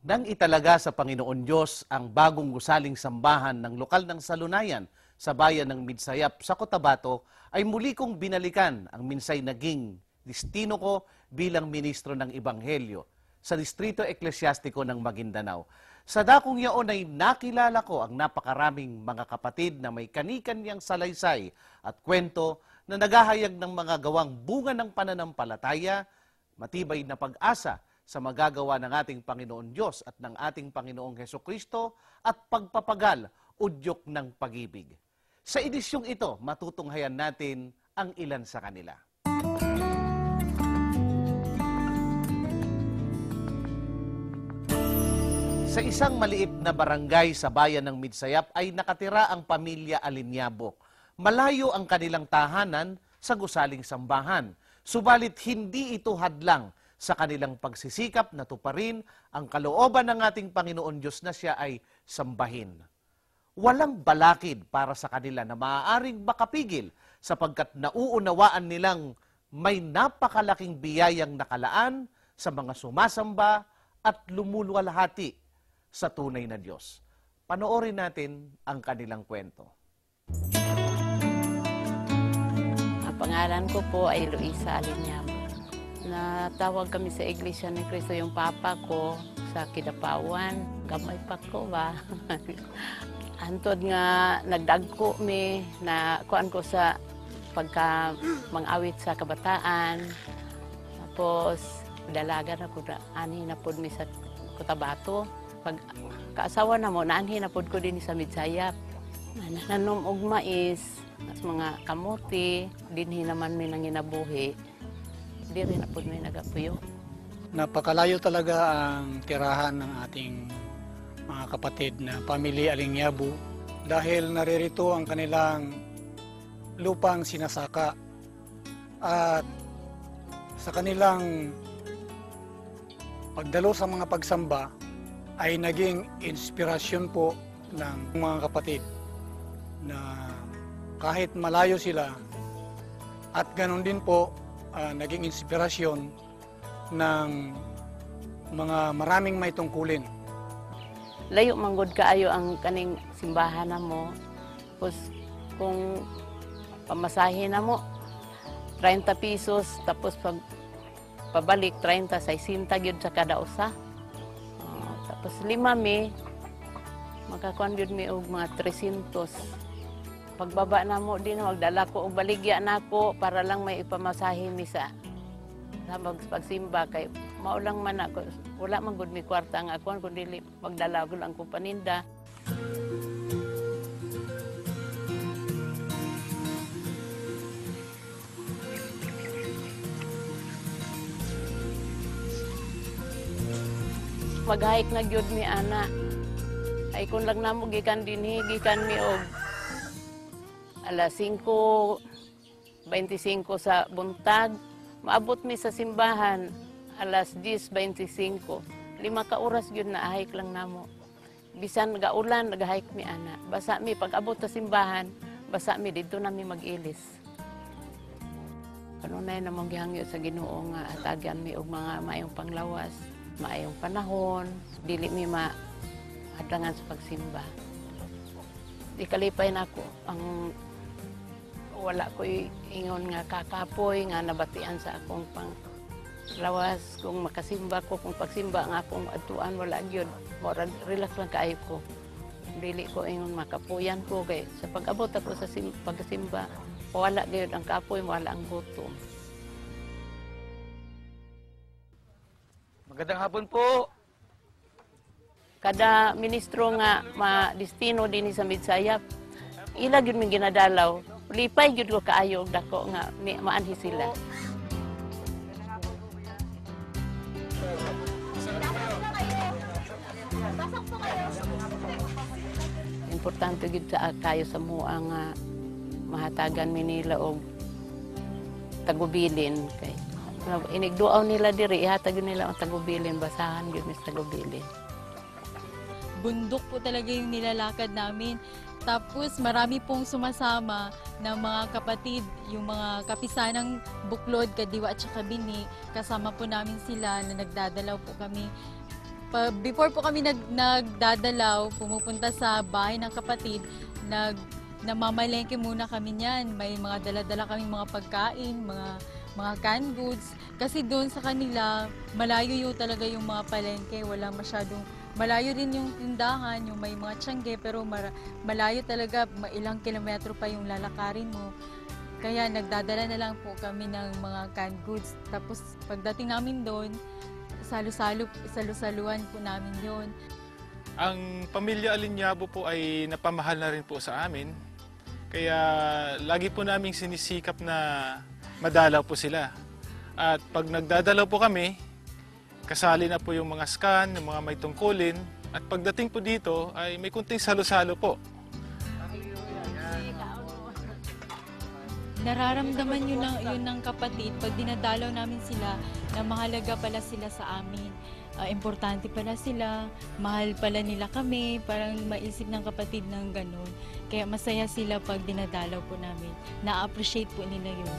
Nang italaga sa Panginoon Diyos ang bagong gusaling sambahan ng lokal ng Salunayan sa bayan ng Midsayap sa Cotabato, ay muli kong binalikan ang minsay naging destino ko bilang ministro ng Ebanghelyo sa Distrito Eklesyastiko ng Maguindanao. Sa dakong yaon ay nakilala ko ang napakaraming mga kapatid na may kanikanyang salaysay at kwento na naghahayag ng mga gawang bunga ng pananampalataya, matibay na pag-asa sa magagawa ng ating Panginoon Diyos at ng ating Panginoong Hesukristo at pagpapagal, udyok ng pag-ibig. Sa edisyong ito, matutunghayan natin ang ilan sa kanila. Sa isang maliit na barangay sa bayan ng Midsayap ay nakatira ang pamilya Alinyabo. Malayo ang kanilang tahanan sa gusaling sambahan, subalit hindi ito hadlang sa kanilang pagsisikap na tuparin ang kalooban ng ating Panginoon Diyos na siya ay sambahin. Walang balakid para sa kanila na maaaring makapigil sapagkat nauunawaan nilang may napakalaking biyayang nakalaan sa mga sumasamba at lumuluwalhati sa tunay na Diyos. Panoorin natin ang kanilang kwento. Ang pangalan ko po ay Luisa Alinyabo. Natawag kami sa Iglesia ni Cristo yung papa ko sa Kidapawan. Gamay pa ko ba? Antod nga nagdagko mi na kuan ko sa pagka mang-awit sa kabataan. Tapos dalaga na ko na ani na pud mi sa Cotabato. Pag kaasawa na mo, naanhi na pud ko din sa Midsayap. Nanom og mais, as mga kamote, dinhi naman mi nang inabuhi. Di rin na po may nagapuyo. Napakalayo talaga ang tirahan ng ating mga kapatid na pamilya Alinyabo dahil naririto ang kanilang lupang sinasaka at sa kanilang pagdalo sa mga pagsamba ay naging inspirasyon po ng mga kapatid na kahit malayo sila at ganun din po naging inspirasyon ng mga maraming may tungkulin. Layo manggod kaayo ang kaning simbahan na mo. Tapos kung pamasahin na mo, 30 pesos, tapos pag pabalik 30, 60 yun sa kada usa. Tapos 5 mi, makakuan yun mi og mga 300. Pagbaba na mo din, magdala ko o baligya na ko para lang may ipamasahin mi sa pagsimba kay maulang man ako, wala man gud mi kwarta ang akuan kundi magdala ko lang ko paninda. Maghahik na gyud mi ana. Ay kun lang namo gikan dinhi, gikan mi og alas 5:25 sa buntag, maabot mi sa simbahan alas 10:25. 5 ka oras yun na ahik lang namo. Bisan gaulan, nagahike mi ana. Basa mi pag-abot sa simbahan, basa mi dito na mi mag-ilis. Kanunay namang gihangyo sa Ginoo nga atagyan mi og mga maayong panglawas, maayong panahon, dili mi maadangan sa pagsimba. Di kalipay na ako ang wala ko ingon nga kakapoy nga nabatian sa akong panglawas kung makasimba ko, kung pagsimba nga akong atuan wala gyud, murag relax lang kaayo ko. Dili ko ingon makapuyan ko kay sa pag-abot ako sa pagsimba wala gyud ang kapoy, wala ang gutom. Magandang hapon po. Kada ministro nga ma-destino din sa Midsayap, ila gyud mi ginadalaw. Lipay gyud ko kaayo og dako nga maanhi sila. Importante gyud sa kayo sa mua nga mahatagan mi nila og tagubilin kay inigduaw nila diri ihatag nila ang tagubilin, basahan gyud mi sa tagubilin. Bundok po talaga yung nilalakad namin. Tapos marami pong sumasama ng mga kapatid, yung mga kapisanang Buklod, Kadiwa at saka Bini. Kasama po namin sila na nagdadalaw po kami. Before po kami nagdadalaw, pumupunta sa bahay ng kapatid, namamalengke muna kami niyan. May mga dala-dala kaming mga pagkain, mga canned goods. Kasi doon sa kanila, malayo yung talaga yung mga palengke. Wala masyadong, malayo din yung tindahan, yung may mga tiyangge, pero malayo talaga, ilang kilometro pa yung lalakarin mo. Kaya nagdadala na lang po kami ng mga canned goods. Tapos pagdating namin doon, salu-saluan po namin yon. Ang pamilya Alinyabo po ay napamahal na rin po sa amin. Kaya lagi po naming sinisikap na madalaw po sila. At pag nagdadalaw po kami, kasali na po yung mga scan, yung mga may tungkulin. At pagdating po dito ay may kunting salo-salo po. Nararamdaman yun ng kapatid pag dinadalaw namin sila na mahalaga pala sila sa amin. Importante pala sila, mahal pala nila kami, parang maisip ng kapatid ng ganun. Kaya masaya sila pag dinadalaw po namin. Na-appreciate po nila yun.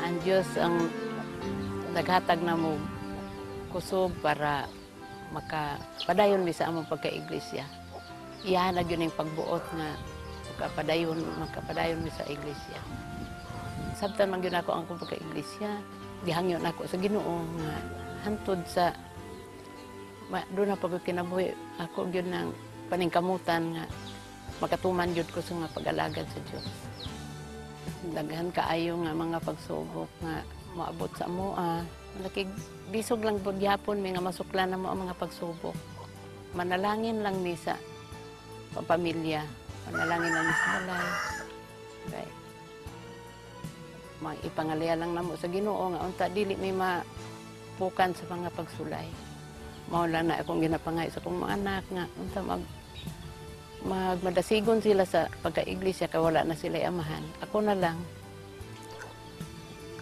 Ang Diyos ang naghatag na mo kusog para makapadayon mi sa among pagka-iglesia. Ihanag yun yung pagbuot nga makapadayon mi sa iglesia. Sabtan man yun ako ang pagka-iglesia. Gihangyon ako sa Ginoo nga hantod sa doon na pagkinabuhi ako yun ng paningkamutan nga makatuman yun ko sa nga pag-alagad sa Diyos. Daghan kaayo nga mga pagsubok nga maabot sa amoa. Bisog lang po gyapon may nga masuklan na mo ang mga pagsubok. Manalangin lang ni sa pamilya. Manalangin lang ni sa balay. Okay. Ipangalaya lang namo sa Ginoo nga unta dili may mapukan sa mga pagsulay. Mao lang na akong ginapangay sa akong mga anak nga unta magmadasigon sila sa pagka-iglesia kay wala na sila amahan. Ako na lang.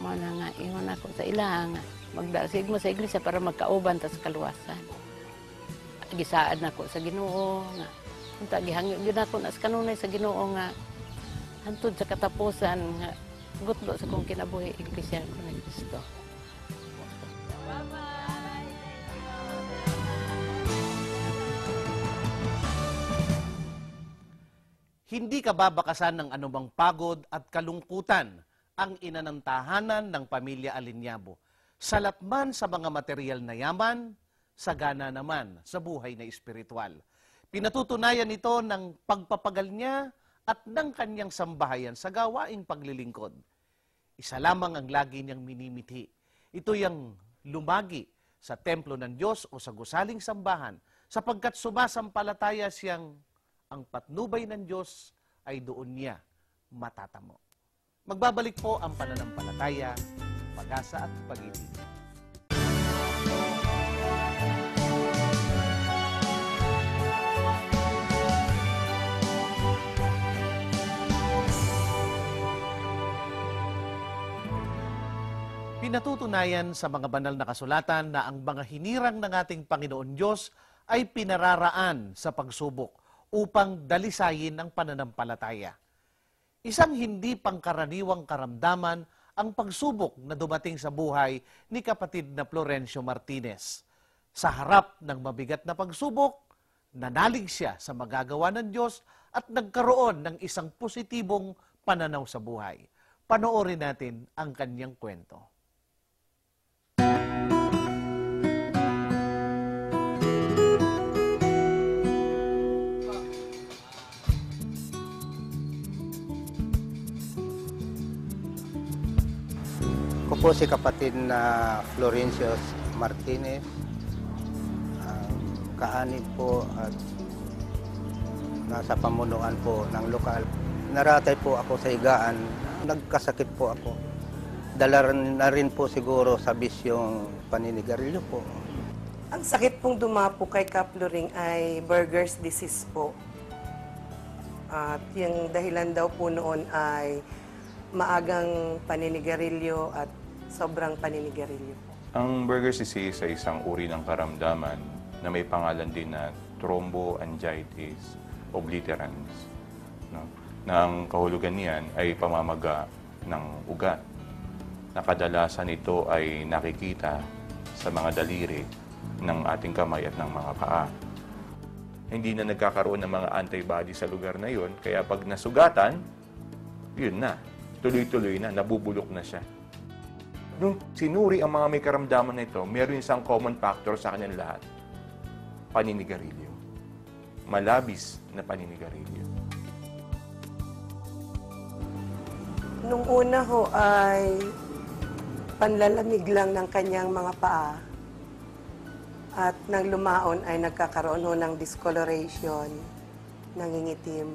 Mao na nga ingon ako sa ila nga magdasig mo sa iglesia para magkauban ta sa kaluwasan. Gisaad na ako sa Ginoo nga unta gihangyo gyud ako na sa kanunay sa Ginoo nga hantod sa katapusan nga gutlo sa kong kinabuhi iglesia ko ni Kristo. Hindi ka babakasan ng anumang pagod at kalungkutan ang inanantahanan ng pamilya Alinyabo. Salat man sa mga material na yaman, sagana naman sa buhay na espiritual. Pinatutunayan ito ng pagpapagal niya at ng kanyang sambahayan sa gawaing paglilingkod. Isa lamang ang lagi niyang minimithi. Ito yung lumagi sa templo ng Diyos o sa gusaling sambahan sapagkat sumasampalataya siyang ang patnubay ng Diyos ay doon niya matatamo. Magbabalik po ang pananampalataya, pag-asa at pag-ibig. Pinatutunayan sa mga banal na kasulatan na ang mga hinirang ng ating Panginoon Diyos ay pinararaan sa pagsubok upang dalisayin ang pananampalataya. Isang hindi pangkaraniwang karamdaman ang pagsubok na dumating sa buhay ni kapatid na Florencio Martinez. Sa harap ng mabigat na pagsubok, nanalig siya sa magagawa ng Diyos at nagkaroon ng isang positibong pananaw sa buhay. Panoorin natin ang kanyang kwento. Ako po si kapatid na Florencio Martinez, kaanib po at nasa pamunuan po ng lokal. Naratay po ako sa higaan, nagkasakit po ako. Dala na rin po siguro sa bisyong paninigarilyo po. Ang sakit pong dumapo kay Kap Loring ay Buerger's disease po. At yung dahilan daw po noon ay maagang paninigarilyo at sobrang paninigarilyo. Ang Buerger's disease ay isang uri ng karamdaman na may pangalan din na thromboangiitis obliterans. No? Na ang kahulugan niyan ay pamamaga ng ugat. na kadalasan ito ay nakikita sa mga daliri ng ating kamay at ng mga paa. Hindi na nagkakaroon ng mga antibody sa lugar na yon, kaya pag nasugatan, yun na, tuloy-tuloy na, nabubulok na siya. Nung sinuri ang mga may karamdaman na ito, meron isang common factor sa kanilang lahat. Paninigarilyo. Malabis na paninigarilyo. Nung una ho ay panlalamig lang ng kanyang mga paa. At nang lumaon ay nagkakaroon ho ng discoloration, nangingitim.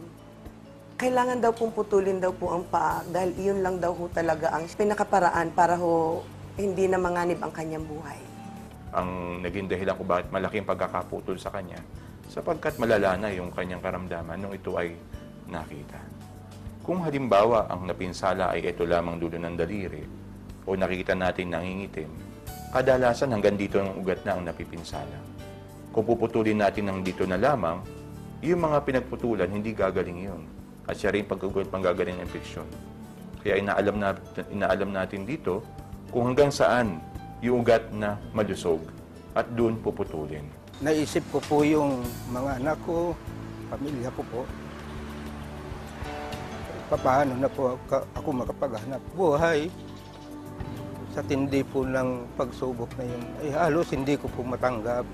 Kailangan daw pong putulin daw po ang paa dahil iyon lang daw ho talaga ang pinakaparaan para ho hindi na manganib ang kanyang buhay. Ang naging dahilan ko bakit malaking pagkakaputol sa kanya, sapagkat malala na yung kanyang karamdaman nung ito ay nakita. Kung halimbawa ang napinsala ay ito lamang dulo ng daliri o nakikita natin nangingitim, kadalasan hanggang dito ng ugat na ang napipinsala. Kung puputulin natin ng dito na lamang, yung mga pinagputulan, hindi gagaling yun. At siya rin pag-ugat panggagaling ng infeksyon. Kaya inaalam natin dito kung hanggang saan yung ugat na malusog at doon puputulin. Naisip ko po yung mga anak ko, pamilya ko po. Paano na po ako makapaghanap buhay? Sa tindi po ng pagsubok na yun, ay halos hindi ko po matanggap.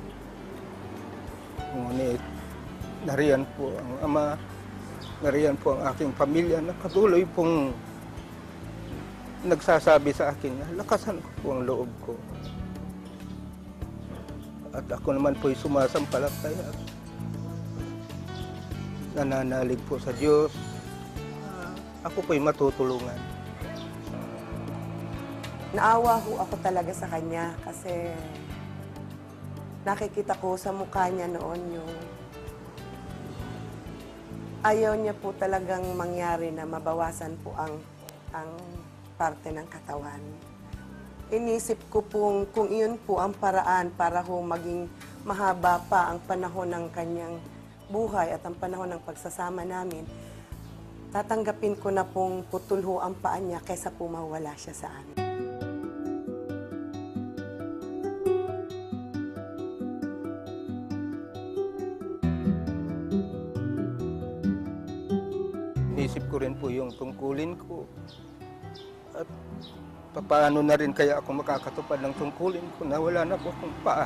Ngunit, nariyan po ang ama, nariyan po ang aking pamilya na katuloy pong nagsasabi sa akin na lakasan ko po ang loob ko. At ako naman po'y sumasampalataya. Nananalig po sa Diyos. Ako po'y matutulungan. Naawa ho ako talaga sa kanya kasi nakikita ko sa mukha niya noon yung ayaw niya po talagang mangyari na mabawasan po ang parte ng katawan. Inisip ko pong kung iyon po ang paraan para ho maging mahaba pa ang panahon ng kanyang buhay at ang panahon ng pagsasama namin, tatanggapin ko na pong putol ho ang paa niya kaysa po mawala siya sa amin. Inisip ko rin po yung tungkulin ko. At paano na rin kaya ako makakatupad ng tungkulin ko na wala na po akong paa.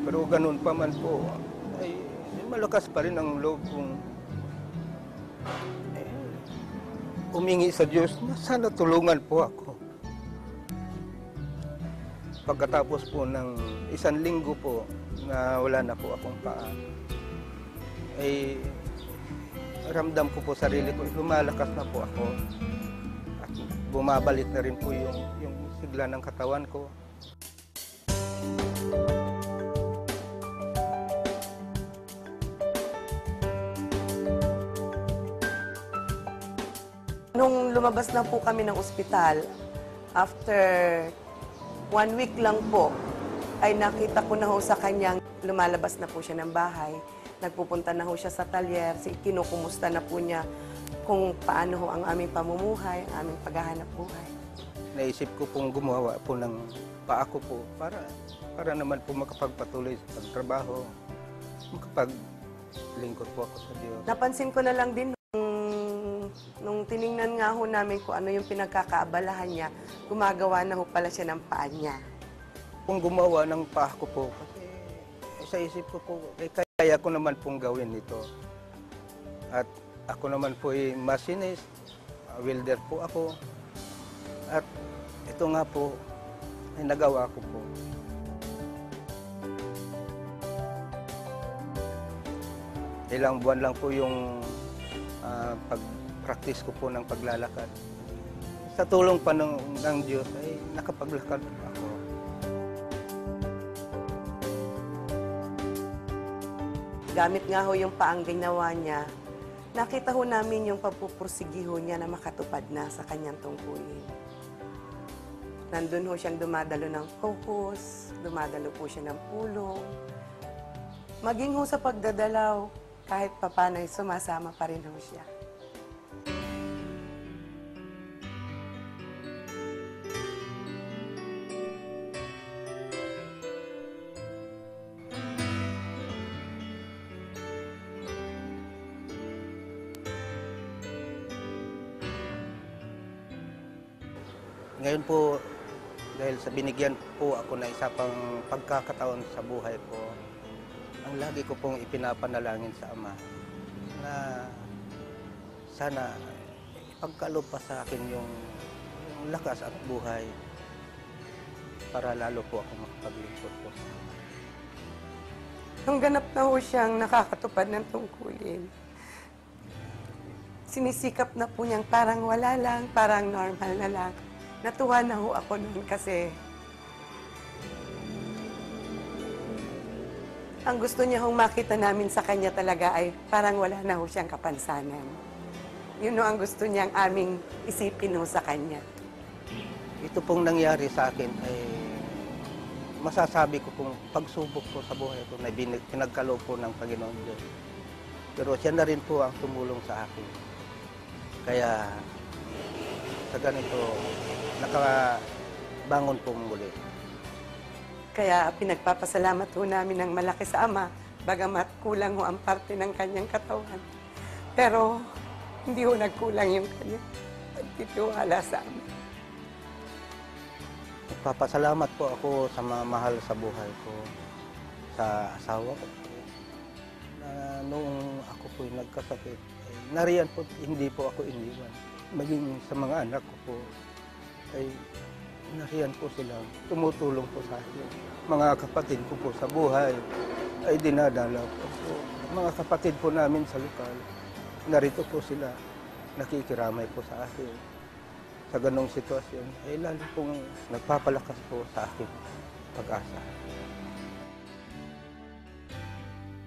Pero ganun pa man po, ay malakas pa rin ang loob kong humingi sa Diyos na sana tulungan po ako. Pagkatapos po ng 1 linggo po na wala na po akong paa, ay ramdam ko po sarili ko, lumalakas na po ako. At bumabalik na rin po yung sigla ng katawan ko. Nung lumabas na po kami ng ospital, after 1 week lang po, ay nakita ko na ho sa kanyang lumalabas na po siya ng bahay. Nagpupunta na ho siya sa talyer, kinukumusta na po niya kung paano ho ang aming pamumuhay, ang aming paghahanap buhay. Naisip ko pong gumawa po ng paa ko po para naman po makapagpatuloy sa pagtrabaho, makapaglingkod po ako sa Diyos. Napansin ko na lang din nung tiningnan nga ho namin kung ano yung pinagkakaabalahan niya, gumagawa na ho pala siya ng paa niya. Kung gumawa ng paa ko po, kasi sa isip ko po, kaya ko naman pong gawin ito. At ako naman po ay machinist, welder po ako. At ito nga po, ay nagawa ko po. Ilang buwan lang po yung pag-practice ko po ng paglalakad. Sa tulong pa ng Diyos ay nakapaglakad ako. Gamit nga ho yung paang ginawa niya, nakita ho namin yung pagpupursigi ho niya na makatupad na sa kanyang tungkulin. Nandun ho siyang dumadalo ng focus, dumadalo po siya ng pulong. Maging ho sa pagdadalaw, kahit papano'y sumasama pa rin ho siya. Ngayon po, dahil sa binigyan po ako na isa pang pagkakataon sa buhay ko, ang lagi ko pong ipinapanalangin sa Ama na sana ipagkaloob pa sa akin yung lakas at buhay para lalo po ako makapaglingkod po sa Ama. Nung ganap na ho siyang nakakatupad ng tungkulin, sinisikap na po niyang parang wala lang, parang normal na lang. Natuwa na ho ako noon kasi ang gusto niya hong makita namin sa kanya talaga ay parang wala na ho siyang kapansanan. Yun ho ang gusto niyang aming isipin ho sa kanya. Ito pong nangyari sa akin ay masasabi ko pong pagsubok po sa buhay ko na pinagkaloob po ng Panginoon Diyos. Pero siya na rin po ang tumulong sa akin. Kaya sa ganito, nakabangon po muli. Kaya pinagpapasalamat ho namin ng malaki sa Ama, bagamat kulang ho ang parte ng kanyang katawan. Pero hindi ho nagkulang yung kanyang pagtitiwala sa amin. Nagpapasalamat po ako sa mga mahal sa buhay ko, sa asawa ko. Na noong ako po'y nagkasakit, nariyan po, hindi po ako iniwan. Maging sa mga anak ko po, ay nariyan po sila, tumutulong po sa akin. Mga kapatid ko po sa buhay, ay dinadala po. Mga kapatid po namin sa lokal, narito po sila, nakikiramay po sa akin. Sa ganong sitwasyon, ay lalo pong nagpapalakas po sa akin pag-asa.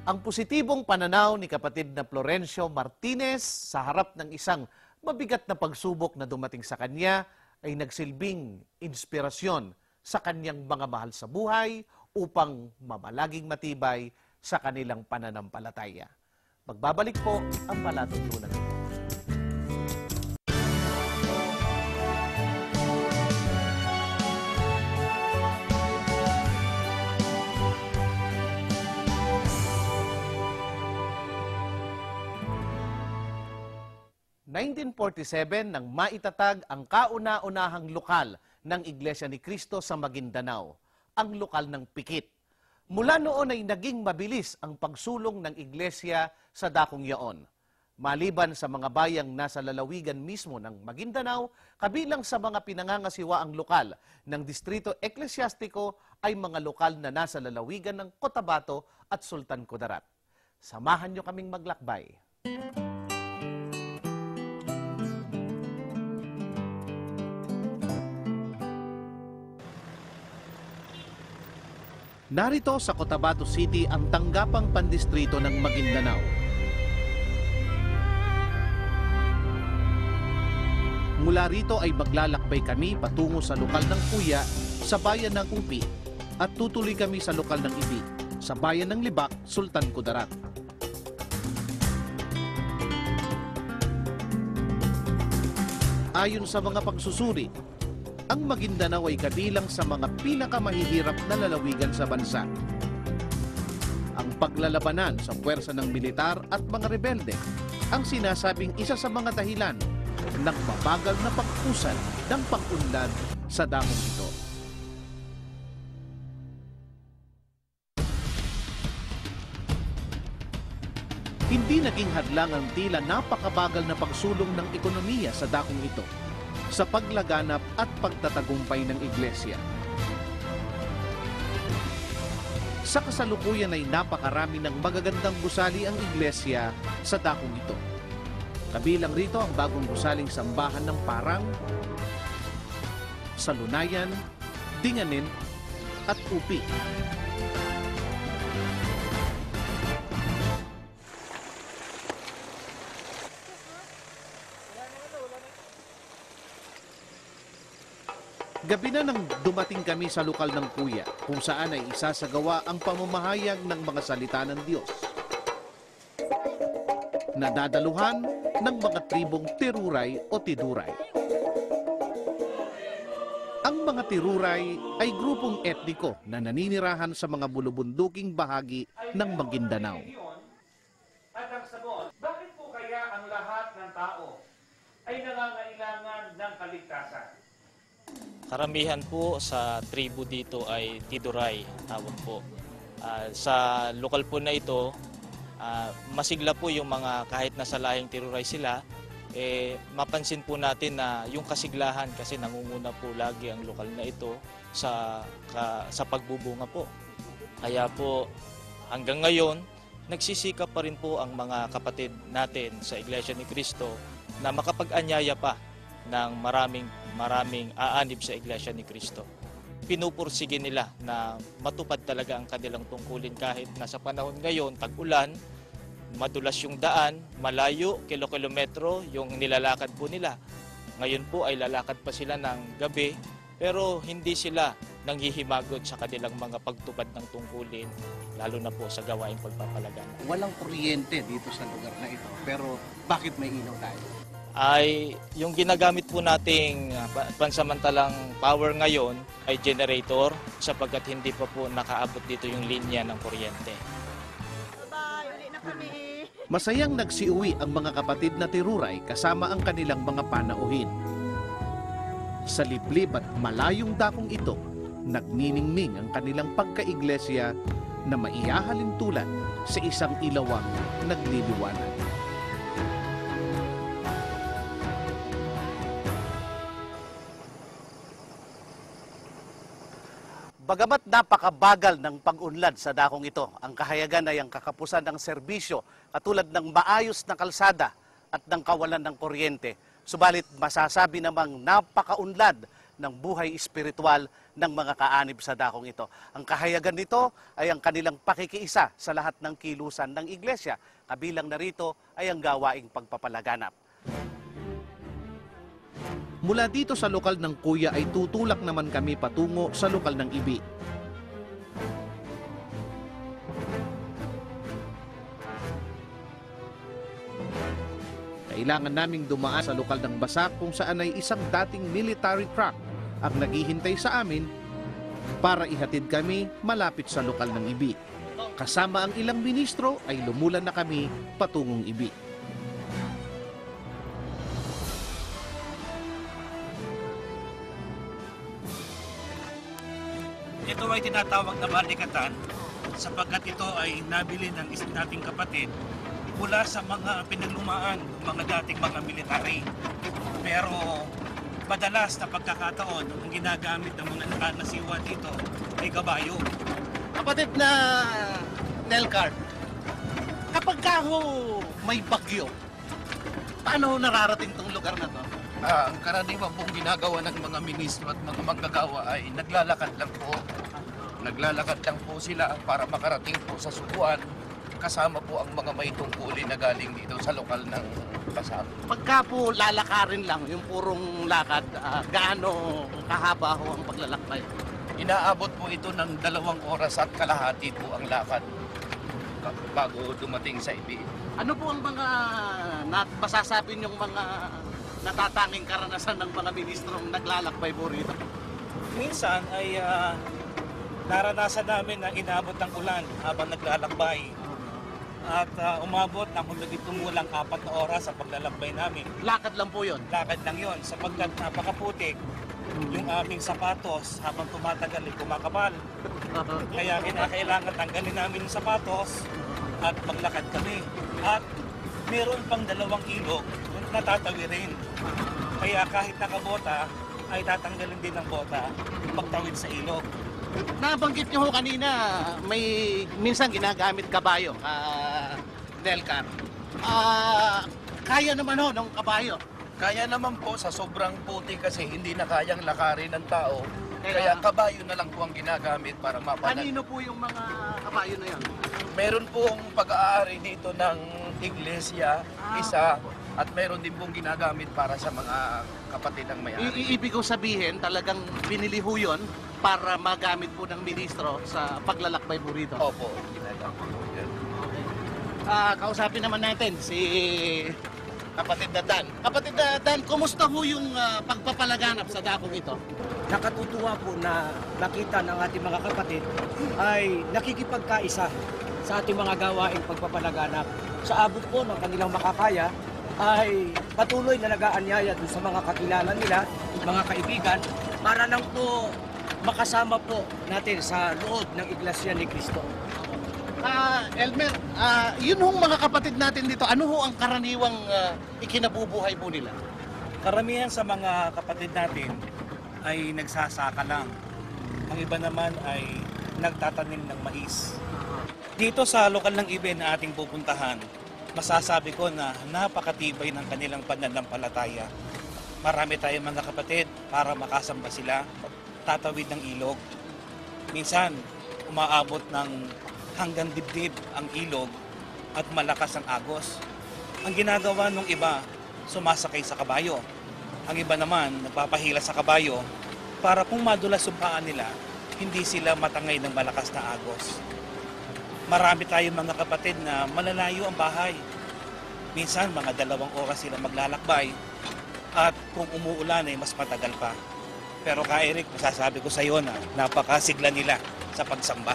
Ang positibong pananaw ni kapatid na Florencio Martinez sa harap ng isang mabigat na pagsubok na dumating sa kanya ay nagsilbing inspirasyon sa kanyang mga mahal sa buhay upang mamalaging matibay sa kanilang pananampalataya. Magbabalik po ang palatuntunan ito. Noong 1947 nang maitatag ang kauna-unahang lokal ng Iglesia ni Cristo sa Maguindanao, ang lokal ng Pikit. Mula noon ay naging mabilis ang pagsulong ng iglesia sa dakong yaon. Maliban sa mga bayang nasa lalawigan mismo ng Maguindanao, kabilang sa mga pinangangasiwa ang lokal ng Distrito Eklesyastiko ay mga lokal na nasa lalawigan ng Cotabato at Sultan Kudarat. Samahan niyo kaming maglakbay. Narito sa Cotabato City ang tanggapang pandistrito ng Maguindanao. Mula rito ay maglalakbay kami patungo sa lokal ng Puya sa bayan ng Upi at tutuloy kami sa lokal ng Ibi sa bayan ng Libak, Sultan Kudarat. Ayon sa mga pagsusuri, ang Maguindanao ay kabilang sa mga pinakamahihirap na lalawigan sa bansa. Ang paglalabanan sa puwersa ng militar at mga rebelde ang sinasabing isa sa mga dahilan ng mabagal na pag-usad ng pag-unlad sa damong ito. Hindi naging hadlang ang tila napakabagal na pagsulong ng ekonomiya sa dakong ito sa paglaganap at pagtatagumpay ng iglesia. Sa kasalukuyan ay napakarami ng magagandang gusali ang iglesia sa dakong ito. Kabilang rito ang bagong gusaling sambahan ng Parang, Salunayan, Dinganin at Upi. Gabi na nang dumating kami sa lokal ng Puya, kung saan ay isasagawa ang pamamahayag ng mga salita ng Diyos. Nadadaluhan ng mga tribong Tiruray o Tiduray. Ang mga Tiruray ay grupong etniko na naninirahan sa mga bulubunduking bahagi ng Maguindanao. At ang sagot, bakit po kaya ang lahat ng tao ay nangangailangan ng kaligtasan? Karamihan po sa tribu dito ay Tiduray, tawag po. Sa lokal po na ito, masigla po yung mga kahit nasa lahing Tiduray sila, mapansin po natin na yung kasiglahan kasi nangunguna po lagi ang lokal na ito sa pagbubunga po. Kaya po hanggang ngayon, nagsisikap pa rin po ang mga kapatid natin sa Iglesia ni Cristo na makapag-anyaya pa ng maraming aanib sa Iglesia ni Cristo. Pinupursige nila na matupad talaga ang kanilang tungkulin kahit nasa panahon ngayon, tag-ulan, madulas yung daan, malayo, kilo-kilometro yung nilalakad po nila. Ngayon po ay lalakad pa sila ng gabi pero hindi sila nanghihimagot sa kanilang mga pagtupad ng tungkulin, lalo na po sa gawaing pagpapalagana. Walang kuryente dito sa lugar na ito, pero bakit may ilaw tayo? Ay yung ginagamit po nating pansamantalang power ngayon ay generator sapagkat hindi pa po nakaabot dito yung linya ng kuryente. Masayang nagsiuwi ang mga kapatid na Tiruray kasama ang kanilang mga panauhin. Sa liblib at malayong dakong ito, nagniningning ang kanilang pagkaiglesia na maihahalin tulad sa isang ilawang nagliliwanag. Bagamat napakabagal ng pag-unlad sa dakong ito, ang kahayagan ay ang kakapusan ng serbisyo katulad ng maayos na kalsada at ng kawalan ng kuryente. Subalit masasabi namang napakaunlad ng buhay espiritual ng mga kaanib sa dakong ito. Ang kahayagan nito ay ang kanilang pakikiisa sa lahat ng kilusan ng iglesia. Kabilang narito ay ang gawaing pagpapalaganap. Mula dito sa lokal ng Kuya ay tutulak naman kami patungo sa lokal ng Ibi. Kailangan naming dumaan sa lokal ng Basak kung saan ay isang dating military truck ang naghihintay sa amin para ihatid kami malapit sa lokal ng Ibi. Kasama ang ilang ministro ay lumulan na kami patungong Ibi. Ito ay tinatawag na balikatan sapagkat ito ay nabili ng nating kapatid mula sa mga pinaglumaan ng mga dating mga military. Pero madalas na pagkakataon, ang ginagamit ng mga nakanasiwa dito ay kabayo. Kapatid na Nelcar, kapag ka ho may bagyo, paano ho nararating tong lugar na to? Ang karaniwan pong ginagawa ng mga ministro at mga manggagawa ay naglalakad lang po. Naglalakad lang po sila para makarating po sa subuan. Kasama po ang mga may tungkulin na galing dito sa lokal ng Basak. Pagka po lalakarin lang, yung purong lakad, gaano kahaba ho ang paglalakbay? Inaabot po ito ng 2 oras at kalahati po ang lakad bago dumating sa Ibi. Ano po ang mga masasabi niyong mga natatanging karanasan ng mga ministrong naglalakbay po rito? Minsan ay naranasan namin na inabot ng ulan habang naglalakbay. At umabot ng kumulang 4 na oras sa paglalakbay namin. Lakad lang po yun? Lakad lang yun sapagkat napakaputik yung aming sapatos habang tumatagal ay kumakapal. Kaya kinakailangan tanggalin namin yung sapatos at maglakad kami. At meron pang 2 ilog na tatawirin. Kaya kahit nakabota ay tatanggalin din ng bota pagtawid sa ilog. Nabanggit niyo ho kanina, may minsan ginagamit kabayo, Delcar. Kaya naman ho ng kabayo. Kaya naman po sa sobrang puti kasi hindi na kayang lakarin ng tao. Kaya kabayo na lang po ang ginagamit para mapanag. Kanino po yung mga kabayo na yan? Meron pong pag-aari dito ng iglesia, isa, at meron din pong ginagamit para sa mga kapatid ng may-ari. Ibig ko sabihin, talagang binili ho yun para magamit po ng ministro sa paglalakbay po rito. Opo, ginagamit po yan. Kausapin naman natin si kapatid na Dan. Kapatid na Dan, kumusta ho yung pagpapalaganap sa dakong ito? Nakatutuwa po na nakita ng ating mga kapatid ay nakikipagkaisa sa ating mga gawaing pagpapalaganap. Sa abot po ng kanilang makakaya ay patuloy na nag-aanyaya dun sa mga kakilala nila, mga kaibigan, para lang po makasama po natin sa loob ng Iglesia ni Cristo. Elmer, yun hong mga kapatid natin dito, ano ho ang karaniwang ikinabubuhay po nila? Karamihan sa mga kapatid natin ay nagsasaka lang. Ang iba naman ay nagtatanim ng mais. Dito sa lokal ng ibe na ating pupuntahan, masasabi ko na napakatibay ng kanilang pananampalataya. Marami tayong mga kapatid para makasamba sila, tatawid ng ilog. Minsan, umaabot ng hanggang dibdib ang ilog at malakas ang agos. Ang ginagawa ng iba, sumasakay sa kabayo. Ang iba naman, nagpapahila sa kabayo para kung madulas yung paa nila, hindi sila matangay ng malakas na agos. Marami tayong mga kapatid na malalayo ang bahay. Minsan, mga 2 oras sila maglalakbay at kung umuulan ay mas matagal pa. Pero ka Eric, masasabi ko sa iyo na napakasigla nila sa pagsamba.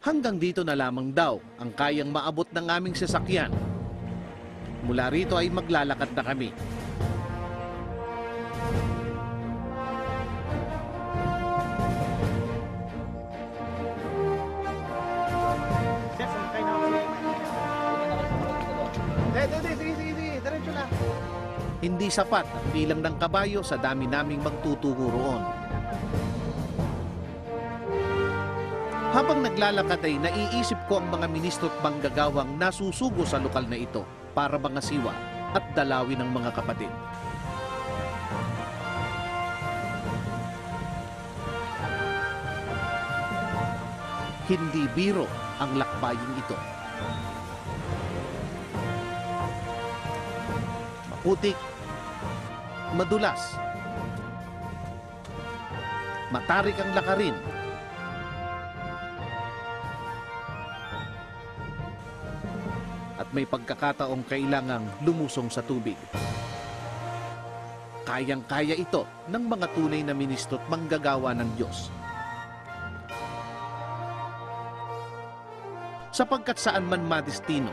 Hanggang dito na lamang daw ang kayang maabot ng aming sasakyan. Mula rito ay maglalakad na kami. Hindi sapat ang bilang ng kabayo sa dami naming magtutungo roon. Habang naglalakad ay naiisip ko ang mga ministro at manggagawang nasusugo sa lokal na ito para mangasiwa at dalawin ng mga kapatid. Hindi biro ang lakbaying ito. Maputik, madulas, matarik ang lakarin, at may pagkakataong kailangang lumusong sa tubig. Kayang-kaya ito ng mga tunay na ministro at manggagawa ng Diyos. Sapagkat saan man madestino,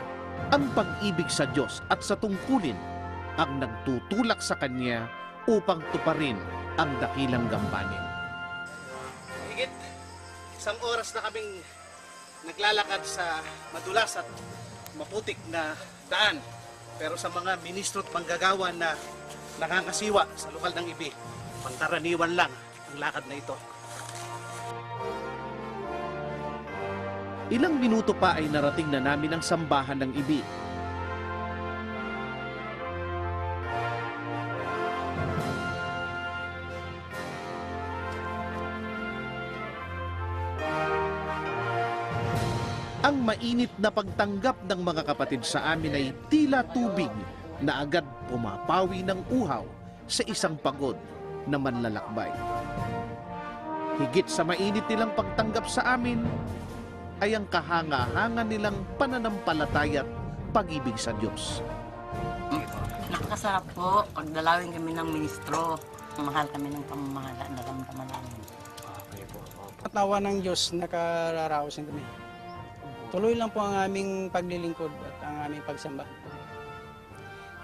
ang pag-ibig sa Diyos at sa tungkulin ang nagtutulak sa Kanya upang tuparin ang dakilang gampanin. Higit 1 oras na kaming naglalakad sa madulas at maputik na daan. Pero sa mga ministro at manggagawa na nakakasiwa sa lokal ng Ibi, pangkaraniwan lang ang lakad na ito. Ilang minuto pa ay narating na namin ang sambahan ng Ibi. Ang mainit na pagtanggap ng mga kapatid sa amin ay tila tubig na agad pumapawi ng uhaw sa isang pagod na manlalakbay. Higit sa mainit nilang pagtanggap sa amin ay ang kahanga-hanga nilang pananampalataya at pag-ibig sa Diyos. Nakakasarap po pag dalawin kami ng ministro. Mahal kami ng pamamahala na ramdaman namin. At awa ng Diyos, nakararaosin kami. Tuloy lang po ang aming paglilingkod at ang aming pagsamba.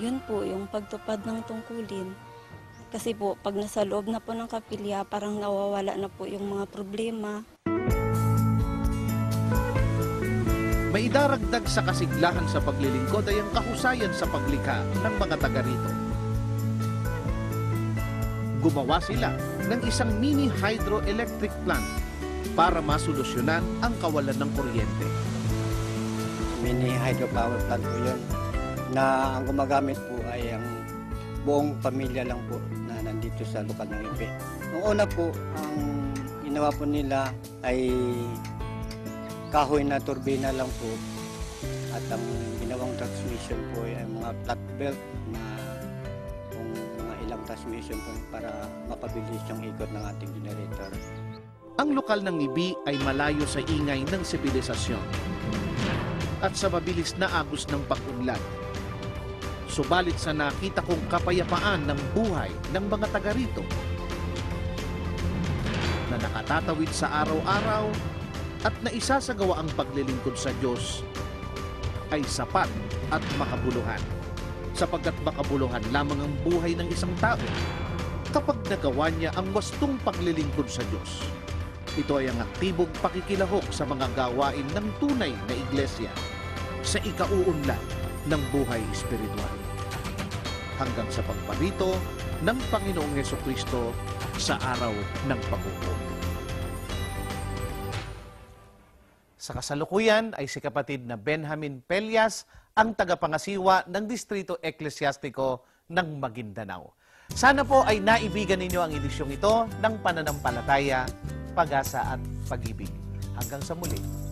Yun po, yung pagtupad ng tungkulin. Kasi po, pag nasa loob na po ng kapilya, parang nawawala na po yung mga problema. May idaragdag sa kasiglahan sa paglilingkod ay ang kahusayan sa paglikha ng mga taga rito. Gumawa sila ng isang mini hydroelectric plant para masolusyonan ang kawalan ng kuryente. Mini hydropower plant po yun na ang gumagamit po ay ang buong pamilya lang po na nandito sa lokal ng Ibe. Noong una po, ang ginawa po nila ay kahoy na turbina lang po. At ang ginawang transmission po ay mga flat belt na kung mga ilang transmission po para mapabilis yung ikot ng ating generator. Ang lokal ng Ibi ay malayo sa ingay ng sibilisasyon at sa mabilis na agos ng pag-unlad. Subalit sa nakita kong kapayapaan ng buhay ng mga taga rito na nakatatawid sa araw-araw at naisasagawa ang paglilingkod sa Diyos ay sapat at makabuluhan, sapagkat makabuluhan lamang ang buhay ng isang tao kapag nagawa niya ang wastong paglilingkod sa Diyos. Ito ay ang aktibong pakikilahok sa mga gawain ng tunay na iglesia sa ikauunlad ng buhay espiritual. Hanggang sa pagparito ng Panginoong Hesukristo sa araw ng paghukom. Sa kasalukuyan ay si kapatid na Benjamin Pelyas ang tagapangasiwa ng Distrito Eklesyastiko ng Maguindanao. Sana po ay naibigan ninyo ang edisyong ito ng Pananampalataya, Pag-asa at Pag-ibig. Hanggang sa muli.